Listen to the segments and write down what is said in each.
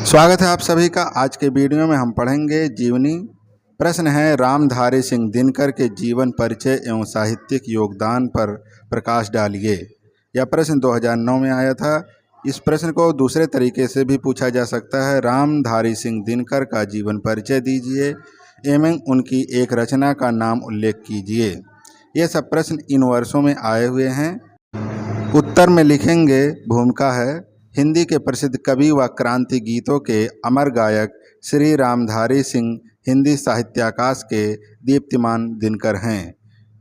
स्वागत है आप सभी का। आज के वीडियो में हम पढ़ेंगे जीवनी। प्रश्न है, रामधारी सिंह दिनकर के जीवन परिचय एवं साहित्यिक योगदान पर प्रकाश डालिए। यह प्रश्न 2009 में आया था। इस प्रश्न को दूसरे तरीके से भी पूछा जा सकता है, रामधारी सिंह दिनकर का जीवन परिचय दीजिए एवं उनकी एक रचना का नाम उल्लेख कीजिए। ये सब प्रश्न इन वर्षों में आए हुए हैं। उत्तर में लिखेंगे। भूमिका है, हिंदी के प्रसिद्ध कवि व क्रांति गीतों के अमर गायक श्री रामधारी सिंह हिंदी साहित्याकाश के दीप्तिमान दिनकर हैं।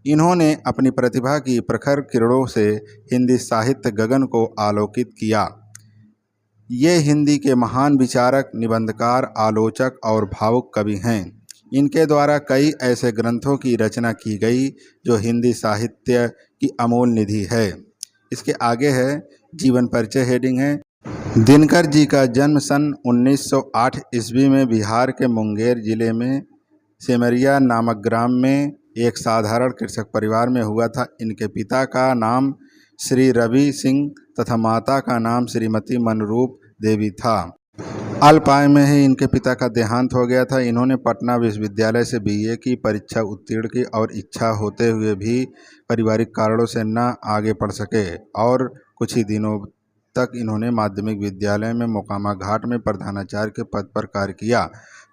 इन्होंने अपनी प्रतिभा की प्रखर किरणों से हिंदी साहित्य गगन को आलोकित किया। ये हिंदी के महान विचारक, निबंधकार, आलोचक और भावुक कवि हैं। इनके द्वारा कई ऐसे ग्रंथों की रचना की गई जो हिंदी साहित्य की अमूल्य निधि है। इसके आगे है जीवन परिचय हेडिंग है। दिनकर जी का जन्म सन 1908 ईस्वी में बिहार के मुंगेर जिले में सेमरिया नामक ग्राम में एक साधारण कृषक परिवार में हुआ था। इनके पिता का नाम श्री रवि सिंह तथा माता का नाम श्रीमती मनरूप देवी था। अल्प आयु में ही इनके पिता का देहांत हो गया था। इन्होंने पटना विश्वविद्यालय से बीए की परीक्षा उत्तीर्ण की और इच्छा होते हुए भी पारिवारिक कारणों से न आगे पढ़ सके और कुछ ही दिनों तक इन्होंने माध्यमिक विद्यालय में मोकामा घाट में प्रधानाचार्य के पद पर कार्य किया।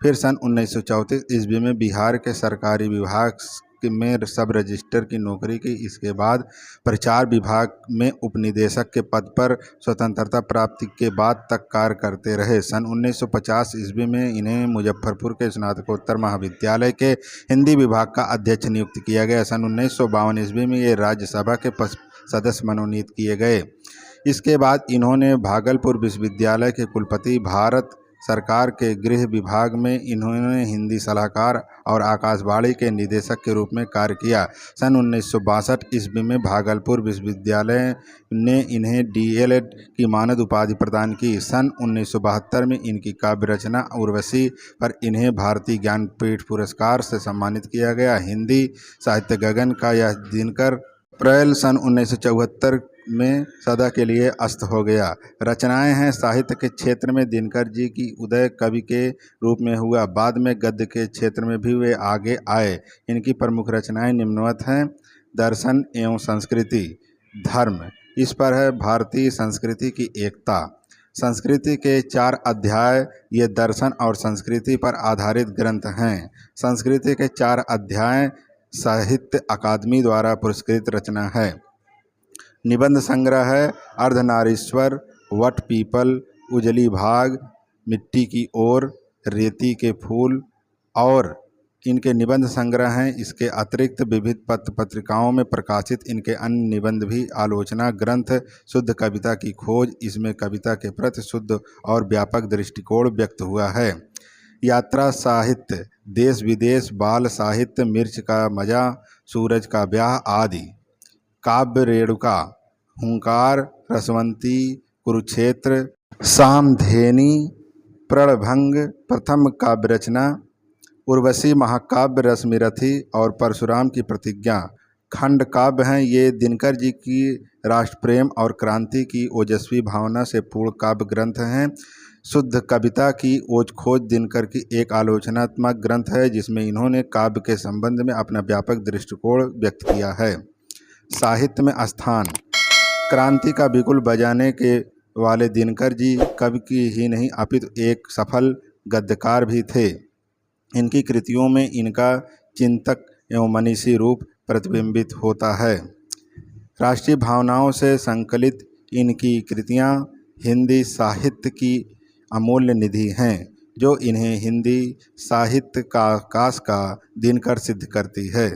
फिर सन 1934 ईस्वी में बिहार के सरकारी विभाग में सब रजिस्टर की नौकरी की। इसके बाद प्रचार विभाग में उपनिदेशक के पद पर स्वतंत्रता प्राप्ति के बाद तक कार्य करते रहे। सन 1950 ईस्वी में इन्हें मुजफ्फरपुर के स्नातकोत्तर महाविद्यालय के हिंदी विभाग का अध्यक्ष नियुक्त किया गया। सन 1952 ईस्वी में ये राज्यसभा के सदस्य मनोनीत किए गए। इसके बाद इन्होंने भागलपुर विश्वविद्यालय के कुलपति, भारत सरकार के गृह विभाग में इन्होंने हिंदी सलाहकार और आकाशवाणी के निदेशक के रूप में कार्य किया। सन 1962 ईस्वी में भागलपुर विश्वविद्यालय ने इन्हें डीएलएड की मानद उपाधि प्रदान की। सन 1972 में इनकी काव्य रचना उर्वशी पर इन्हें भारतीय ज्ञानपीठ पुरस्कार से सम्मानित किया गया। हिंदी साहित्य गगन का यह दिनकर अप्रैल सन 1974 में सदा के लिए अस्त हो गया। रचनाएं हैं। साहित्य के क्षेत्र में दिनकर जी की उदय कवि के रूप में हुआ। बाद में गद्य के क्षेत्र में भी वे आगे आए। इनकी प्रमुख रचनाएं निम्नवत हैं। दर्शन एवं संस्कृति, धर्म, इस पर है भारतीय संस्कृति की एकता। संस्कृति के 4 अध्याय ये दर्शन और संस्कृति पर आधारित ग्रंथ हैं। संस्कृति के 4 अध्याय साहित्य अकादमी द्वारा पुरस्कृत रचना है। निबंध संग्रह है अर्धनारीश्वर, वट पीपल, उजली भाग, मिट्टी की ओर, रेती के फूल और इनके निबंध संग्रह हैं। इसके अतिरिक्त विविध पत्र पत्रिकाओं में प्रकाशित इनके अन्य निबंध भी आलोचना ग्रंथ शुद्ध कविता की खोज, इसमें कविता के प्रति शुद्ध और व्यापक दृष्टिकोण व्यक्त हुआ है। यात्रा साहित्य, देश विदेश, बाल साहित्य, मिर्च का मजा, सूरज का ब्याह आदि। काव्य रेणुका, हुंकार, रसवंती, कुरुक्षेत्र, सामधेनी, प्रणभंग, प्रथम काव्य रचना, उर्वशी, महाकाव्य, रश्मिरथी और परशुराम की प्रतिज्ञा। खंड काव्य हैं। ये दिनकर जी की राष्ट्रप्रेम और क्रांति की ओजस्वी भावना से पूर्ण काव्य ग्रंथ हैं। शुद्ध कविता की ओज खोज दिनकर की एक आलोचनात्मक ग्रंथ है जिसमें इन्होंने काव्य के संबंध में अपना व्यापक दृष्टिकोण व्यक्त किया है। साहित्य में स्थान, क्रांति का बिगुल बजाने के वाले दिनकर जी कवि की ही नहीं अपितु एक सफल गद्यकार भी थे। इनकी कृतियों में इनका चिंतक एवं मनीषी रूप प्रतिबिंबित होता है। राष्ट्रीय भावनाओं से संकलित इनकी कृतियाँ हिंदी साहित्य की अमूल्य निधि हैं जो इन्हें हिंदी साहित्य का आकाश का दिनकर सिद्ध करती है।